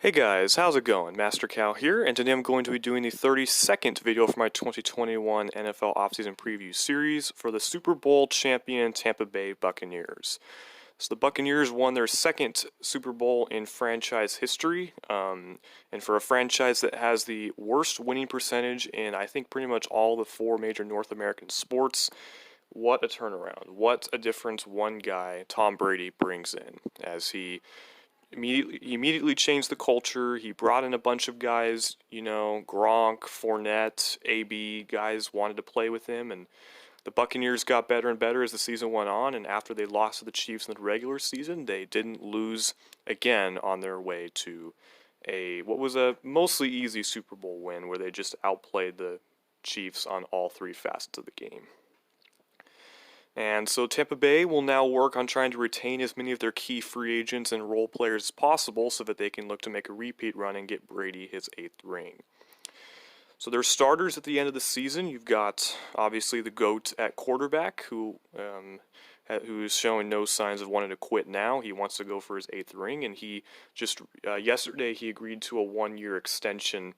Hey guys, how's it going? Master Cal here, and today I'm going to be doing the 32nd video for my 2021 NFL offseason preview series for the Super Bowl champion Tampa Bay Buccaneers. So the Buccaneers won their second Super Bowl in franchise history, and for a franchise that has the worst winning percentage in I think pretty much all the four major North American sports, what a turnaround. What a difference one guy, Tom Brady, brings in as he immediately changed the culture. He brought in a bunch of guys, Gronk, Fournette, AB, guys wanted to play with him, and the Buccaneers got better and better as the season went on, and after they lost to the Chiefs in the regular season, they didn't lose again on their way to what was a mostly easy Super Bowl win where they just outplayed the Chiefs on all three facets of the game. And so Tampa Bay will now work on trying to retain as many of their key free agents and role players as possible so that they can look to make a repeat run and get Brady his 8th ring. So their starters at the end of the season, you've got obviously the GOAT at quarterback who's showing no signs of wanting to quit now. He wants to go for his 8th ring, and he just yesterday he agreed to a 1-year extension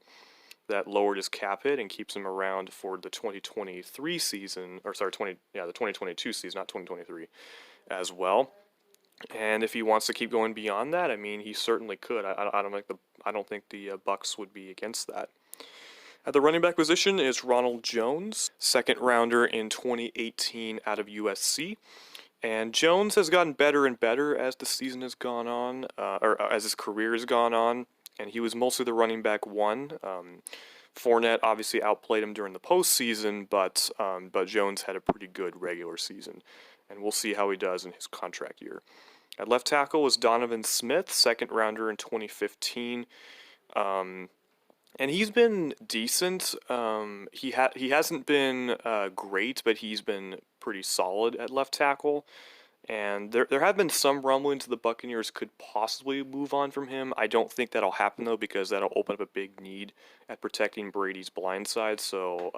that lowered his cap hit and keeps him around for the 2023 season, or sorry, the 2022 season, not 2023, as well. And if he wants to keep going beyond that, I mean, he certainly could. I don't think the Bucks would be against that. At the running back position is Ronald Jones, second rounder in 2018 out of USC. And Jones has gotten better and better as the season has gone on, or as his career has gone on. And he was mostly the running back one. Fournette obviously outplayed him during the postseason, but Jones had a pretty good regular season, and we'll see how he does in his contract year. At left tackle was Donovan Smith, second rounder in 2015, and he's been decent. He hasn't been great, but he's been pretty solid at left tackle. And there have been some rumblings the Buccaneers could possibly move on from him. I don't think that'll happen, though, because that'll open up a big need at protecting Brady's blind side. So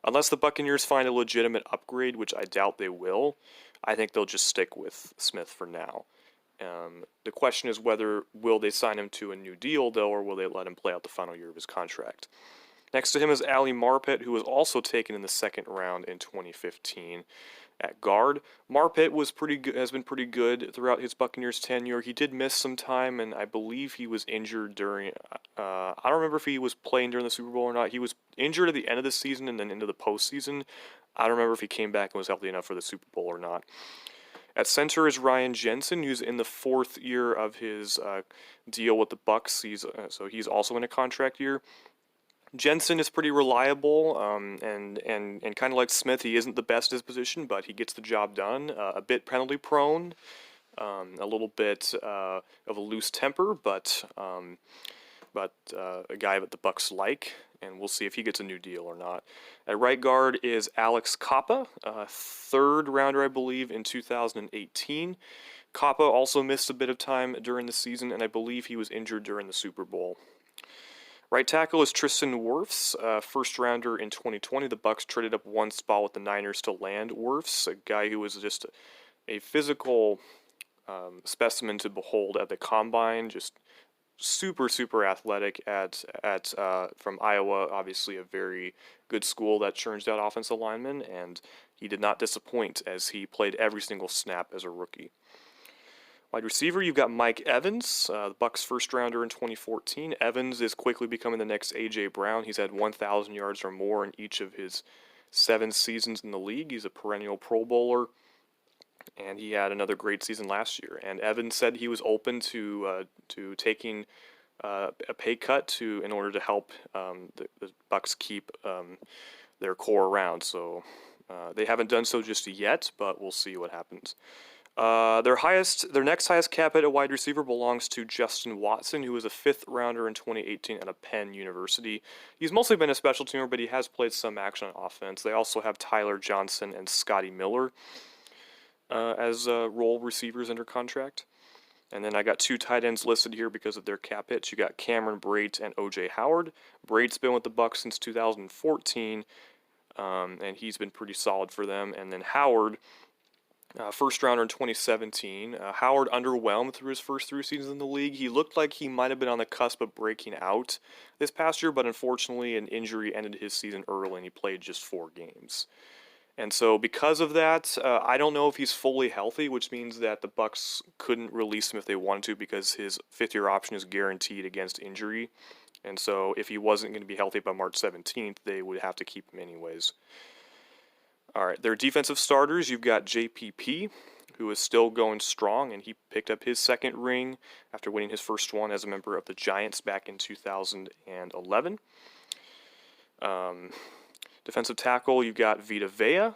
unless the Buccaneers find a legitimate upgrade, which I doubt they will, I think they'll just stick with Smith for now. The question is will they sign him to a new deal, though, or will they let him play out the final year of his contract? Next to him is Ali Marpet, who was also taken in the second round in 2015 at guard. Marpet has been pretty good throughout his Buccaneers tenure. He did miss some time, and I believe he was injured during. I don't remember if he was playing during the Super Bowl or not. He was injured at the end of the season and then into the postseason. I don't remember if he came back and was healthy enough for the Super Bowl or not. At center is Ryan Jensen, who's in the 4th year of his deal with the Bucks. So he's also in a contract year. Jensen is pretty reliable, and kind of like Smith, he isn't the best at his position, but he gets the job done. A bit penalty prone, a little bit of a loose temper, but a guy that the Bucks like, and we'll see if he gets a new deal or not. At right guard is Alex Capa, third rounder, I believe, in 2018. Capa also missed a bit of time during the season, and I believe he was injured during the Super Bowl. Right tackle is Tristan Wirfs, first rounder in 2020. The Bucks traded up one spot with the Niners to land Wirfs, a guy who was just a physical specimen to behold at the combine, just super athletic from Iowa, obviously a very good school that churns out offensive linemen, and he did not disappoint as he played every single snap as a rookie. Wide receiver, you've got Mike Evans, the Bucks' first rounder in 2014. Evans is quickly becoming the next A.J. Brown. He's had 1,000 yards or more in each of his 7 seasons in the league. He's a perennial Pro Bowler, and he had another great season last year. And Evans said he was open to taking a pay cut in order to help the Bucks keep their core around. So they haven't done so just yet, but we'll see what happens. Their next highest cap hit at wide receiver belongs to Justin Watson, who was a 5th rounder in 2018 at a Penn University. He's mostly been a special teamer, but he has played some action on offense. They also have Tyler Johnson and Scotty Miller as role receivers under contract. And then I got 2 tight ends listed here because of their cap hits. You got Cameron Brate and O.J. Howard. Brate's been with the Bucks since 2014, and he's been pretty solid for them. And then Howard First rounder in 2017. Howard underwhelmed through his first 3 seasons in the league. He looked like he might have been on the cusp of breaking out this past year, but unfortunately an injury ended his season early and he played just 4 games. And so because of that, I don't know if he's fully healthy, which means that the Bucs couldn't release him if they wanted to because his fifth-year option is guaranteed against injury. And so if he wasn't going to be healthy by March 17th, they would have to keep him anyways. All right, their defensive starters, you've got JPP, who is still going strong, and he picked up his second ring after winning his first one as a member of the Giants back in 2011. Defensive tackle, you've got Vita Vea,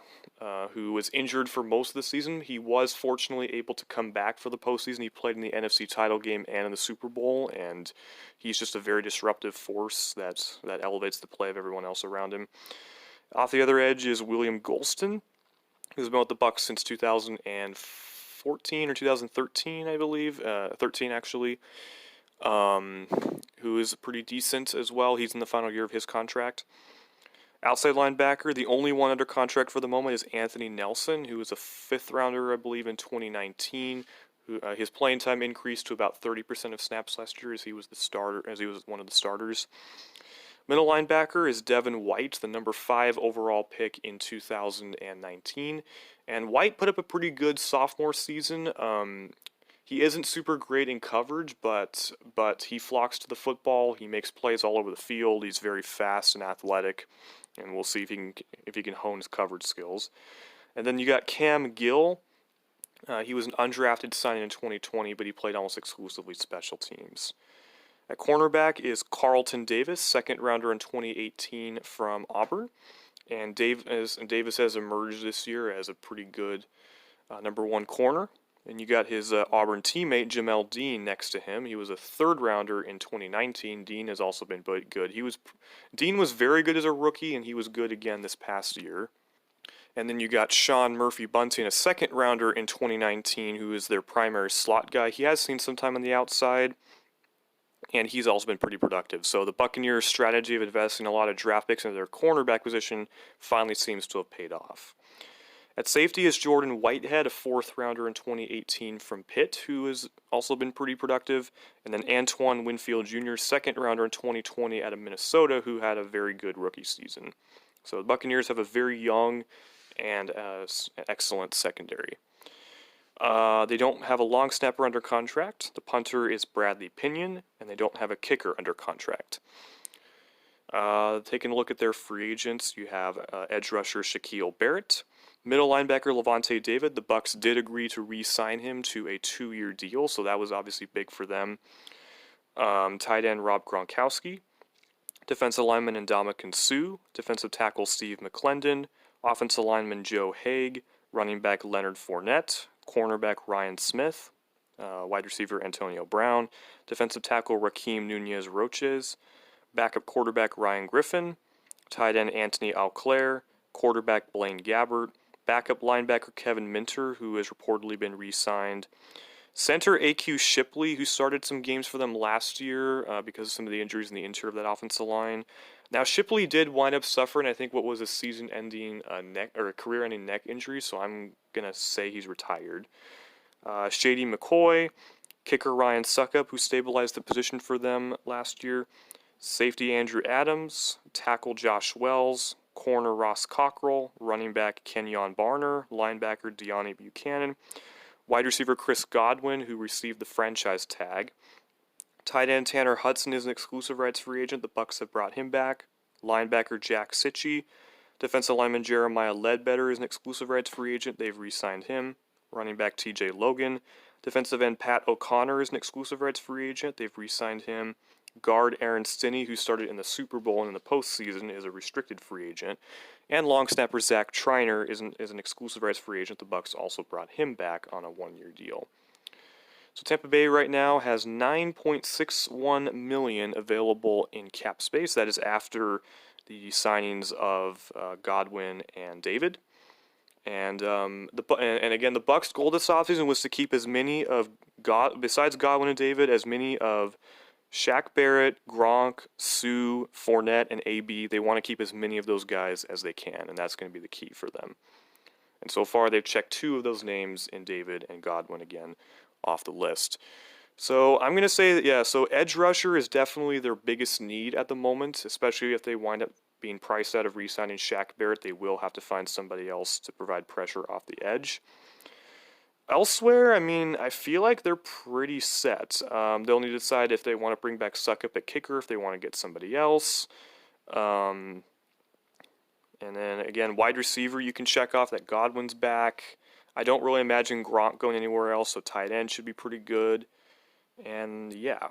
who was injured for most of the season. He was fortunately able to come back for the postseason. He played in the NFC title game and in the Super Bowl, and he's just a very disruptive force that elevates the play of everyone else around him. Off the other edge is William Golston, who's been with the Bucs since 2014 or 2013, I believe. 13, actually. Who is pretty decent as well. He's in the final year of his contract. Outside linebacker, the only one under contract for the moment is Anthony Nelson, who was a fifth-rounder, I believe, in 2019. His playing time increased to about 30% of snaps last year as he was one of the starters. Middle linebacker is Devin White, the number 5 overall pick in 2019. And White put up a pretty good sophomore season. He isn't super great in coverage, but he flocks to the football. He makes plays all over the field. He's very fast and athletic, and we'll see if he can hone his coverage skills. And then you got Cam Gill. He was an undrafted signing in 2020, but he played almost exclusively special teams. At cornerback is Carlton Davis, second rounder in 2018 from Auburn. And Davis has emerged this year as a pretty good number 1 corner. And you got his Auburn teammate, Jamel Dean, next to him. He was a third rounder in 2019. Dean has also been good. Dean was very good as a rookie, and he was good again this past year. And then you got Sean Murphy-Bunting, a second rounder in 2019, who is their primary slot guy. He has seen some time on the outside, and he's also been pretty productive. So the Buccaneers' strategy of investing a lot of draft picks into their cornerback position finally seems to have paid off. At safety is Jordan Whitehead, a fourth-rounder in 2018 from Pitt, who has also been pretty productive. And then Antoine Winfield Jr., second-rounder in 2020 out of Minnesota, who had a very good rookie season. So the Buccaneers have a very young and excellent secondary. They don't have a long snapper under contract. The punter is Bradley Pinion, and they don't have a kicker under contract. Taking a look at their free agents, you have edge rusher Shaquille Barrett. Middle linebacker Levante David. The Bucs did agree to re-sign him to a 2-year deal, so that was obviously big for them. Tight end Rob Gronkowski. Defensive lineman Ndamukong Suh. Defensive tackle Steve McClendon. Offensive lineman Joe Haig. Running back Leonard Fournette. Cornerback Ryan Smith. Wide receiver Antonio Brown. Defensive tackle Raheem Nunez-Roches. Backup quarterback Ryan Griffin. Tight end Anthony Auclair. Quarterback Blaine Gabbert. Backup linebacker Kevin Minter, who has reportedly been re-signed. Center A.Q. Shipley, who started some games for them last year because of some of the injuries in the interior of that offensive line. Now, Shipley did wind up suffering, I think, what was a season-ending a career-ending neck injury, so I'm going to say he's retired. Shady McCoy, kicker Ryan Suckup, who stabilized the position for them last year. Safety Andrew Adams, tackle Josh Wells, corner Ross Cockrell, running back Kenyon Barner, linebacker Deani Buchanan, wide receiver Chris Godwin, who received the franchise tag. Tight end Tanner Hudson is an exclusive rights free agent. The Bucs have brought him back. Linebacker Jack Sitchie. Defensive lineman Jeremiah Ledbetter is an exclusive rights free agent. They've re-signed him. Running back TJ Logan. Defensive end Pat O'Connor is an exclusive rights free agent. They've re-signed him. Guard Aaron Stinney, who started in the Super Bowl and in the postseason, is a restricted free agent. And long snapper Zach Triner is an exclusive rights free agent. The Bucs also brought him back on a 1-year deal. So Tampa Bay right now has $9.61 million available in cap space. That is after the signings of Godwin and David. And again, the Bucs' goal this offseason was to keep as many of besides Godwin and David, as many of Shaq Barrett, Gronk, Suh, Fournette, and AB. They want to keep as many of those guys as they can, and that's going to be the key for them. And so far, they've checked 2 of those names in David and Godwin again off the list. So I'm going to say that, yeah, so edge rusher is definitely their biggest need at the moment, especially if they wind up being priced out of re-signing Shaq Barrett. They will have to find somebody else to provide pressure off the edge. Elsewhere, I mean, I feel like they're pretty set. They'll need to decide if they want to bring back Suckup at kicker, if they want to get somebody else. And then, again, wide receiver, you can check off that Godwin's back. I don't really imagine Gronk going anywhere else, so tight end should be pretty good. And, yeah.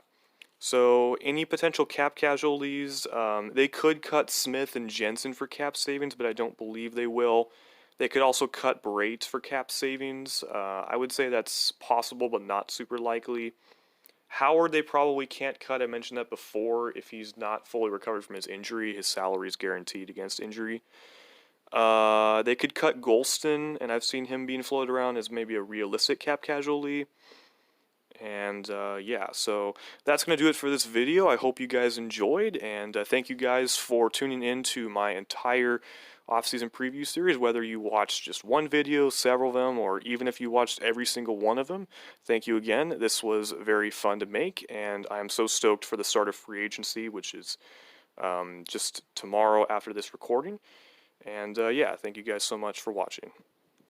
So, any potential cap casualties, they could cut Smith and Jensen for cap savings, but I don't believe they will. They could also cut Brait for cap savings. I would say that's possible, but not super likely. Howard, they probably can't cut. I mentioned that before. If he's not fully recovered from his injury, his salary is guaranteed against injury. They could cut Golston, and I've seen him being floated around as maybe a realistic cap casualty. And yeah, so that's going to do it for this video. I hope you guys enjoyed, and thank you guys for tuning in to my entire off-season preview series, whether you watched just one video, several of them, or even if you watched every single one of them. Thank you again. This was very fun to make, and I'm so stoked for the start of free agency, which is just tomorrow after this recording. And yeah, thank you guys so much for watching.